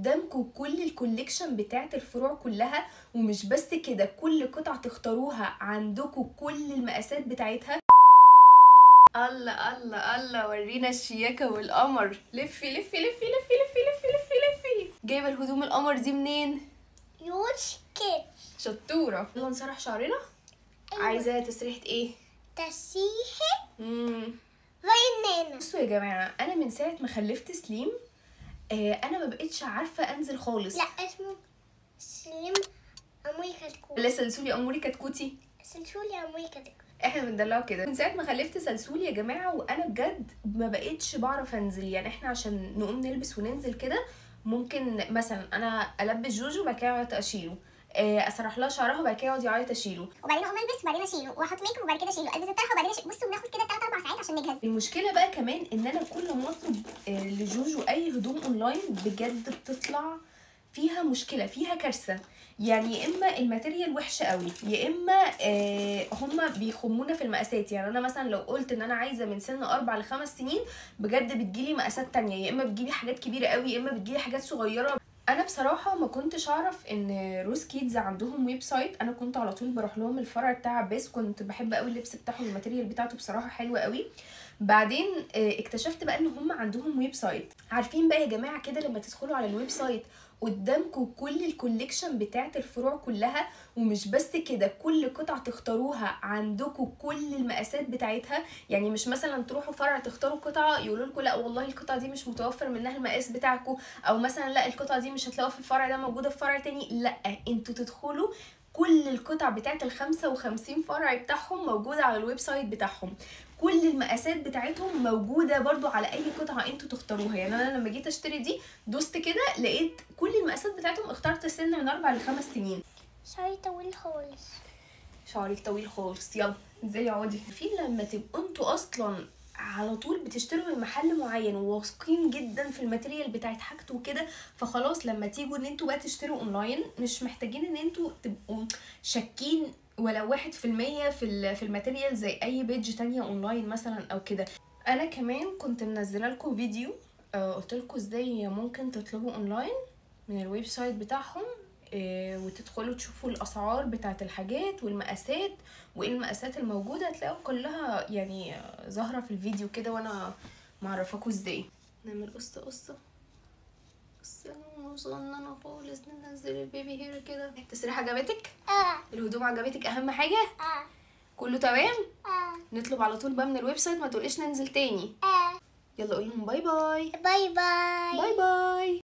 قدامكم كل الكوليكشن بتاعت الفروع كلها، ومش بس كده، كل قطعة تختاروها عندكم كل المقاسات بتاعتها. الله الله الله، ورينا الشياكة والقمر. لفي لفي لفي لفي لفي لفي لفي لفي. جايبة الهدوم القمر دي منين؟ يوش كيت. شطورة. يلا نسرح شعرنا. أيوة. عايزة تسريحة ايه؟ تسريحة فاينانا. بصوا يا جماعة، انا من ساعة ما خلفت سليم انا ما بقتش عارفة انزل خالص. لا اسمه سليم اموري كتكوت. لا، سلسولي اموري كتكوتي. سلسولي اموري كتكوت. احنا بندلعه كده من ساعه ما خلفت سلسول يا جماعه، وانا بجد ما بقتش بعرف انزل. يعني احنا عشان نقوم نلبس وننزل كده، ممكن مثلا انا البس جوجو وبعد كده اقعد اشيله، اسرح لها شعرها وبعد كده اقعد يعيط اشيله، وبعدين اقوم البس وبعدين اشيله واحط ميك اب وبعد كده اشيله، البس الطرحه وبعدين بصوا بناخد كده 3 4 ساعات عشان نجهز. المشكله بقى كمان ان انا كل ما اطلب لجوجو اي هدوم اونلاين بجد بتطلع فيها مشكله، فيها كارثه. يعني يا اما الماتيريال وحشه قوي، يا اما هما بيخمونا في المقاسات. يعني انا مثلا لو قلت ان انا عايزه من سن 4 ل5 سنين، بجد بتجيلي مقاسات تانية، يا اما بتجيلي حاجات كبيره قوي، يا اما بتجيلي حاجات صغيره. انا بصراحه ما كنتش اعرف ان روز كيدز عندهم ويب سايت. انا كنت على طول بروح لهم الفرع بتاع عباس، كنت بحب قوي اللبس بتاعهم، الماتيريال بتاعته بصراحه حلوه قوي. بعدين اكتشفت بقى ان هم عندهم ويب سايت. عارفين بقى يا جماعه كده، لما تدخلوا على الويب سايت قدامكم كل الكوليكشن بتاعت الفروع كلها، ومش بس كده، كل قطعه تختاروها عندكم كل المقاسات بتاعتها. يعني مش مثلا تروحوا فرع تختاروا قطعه يقولوا لكم لا والله القطعه دي مش متوفر منها المقاس بتاعكم، او مثلا لا القطعه دي مش هتلاقوها في الفرع ده، موجوده في فرع تاني. لا، انتوا تدخلوا كل القطع بتاعت ال55 فرع بتاعهم موجوده على الويب سايت بتاعهم، كل المقاسات بتاعتهم موجوده برضو على اي قطعه انتوا تختاروها. يعني انا لما جيت اشتري دي دوست كده لقيت كل المقاسات بتاعتهم. اخترت السن من 4 ل5 سنين. شعري طويل خالص. شعرك طويل خالص. يلا انزلي اقعدي. في لما تبقوا انتوا اصلا على طول بتشتروا من محل معين وواثقين جدا في الماتيريال بتاعت حاجته وكده، فخلاص لما تيجوا ان انتوا بقى تشتروا اونلاين مش محتاجين ان انتوا تبقوا شاكين ولو 1% في الماتيريال زي اي بيج تانية اونلاين مثلا او كده. انا كمان كنت منزله لكم فيديو قلت لكم ازاي ممكن تطلبوا اونلاين من الويب سايت بتاعهم، وتدخلوا تشوفوا الاسعار بتاعت الحاجات والمقاسات وايه المقاسات الموجوده. هتلاقوا كلها يعني ظاهره في الفيديو كده، وانا معرفاكوا ازاي. نعمل قصه قصه صغننه خالص، ننزل البيبي هير كده. التسريحه عجبتك؟ الهدوم عجبتك؟ اهم حاجه كله تمام. نطلب على طول بقى من الويب سايت، ما تقوليش ننزل تاني. يلا قولي لهم باي باي. باي باي. باي باي.